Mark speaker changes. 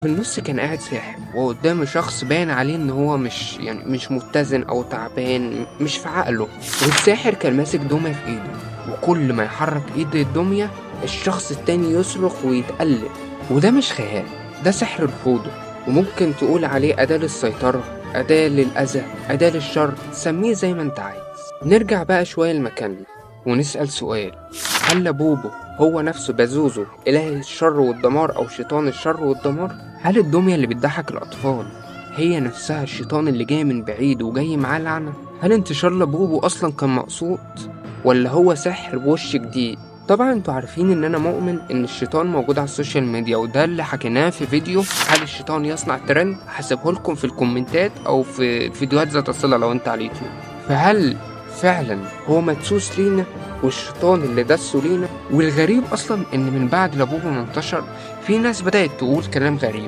Speaker 1: في النص كان قاعد ساحر، وقدامه شخص باين عليه ان هو مش متزن او تعبان، مش في عقله. والساحر كان ماسك دمية في ايده، وكل ما يحرك ايد الدمية الشخص التاني يصرخ ويتقلب. وده مش خيال، ده سحر الفوضى، وممكن تقول عليه أداة للسيطرة، أداة للأذى، أداة للشر، سميه زي ما انت عايز. نرجع بقى شوية لمكاننا ونسأل سؤال: هل لابوبو هو نفسه بازوزو إله الشر والدمار أو شيطان الشر والدمار؟ هل الدمية اللي بتضحك الأطفال هي نفسها الشيطان اللي جاي من بعيد وجاي معاه لعنة؟ هل انتشار لابوبو أصلا كان مقصود، ولا هو سحر بوش جديد؟ طبعا انتوا عارفين ان انا مؤمن ان الشيطان موجود على السوشيال ميديا، وده اللي حكيناه في فيديو هل الشيطان يصنع ترند، هسيبه لكم في الكومنتات او في فيديوهات ذات الصلة لو انت على اليوتيوب. فهل فعلا هو مدسوس لينا والشيطان اللي دسه لينا؟ والغريب اصلا ان من بعد لابوبو ما انتشر في ناس بدأت تقول كلام غريب.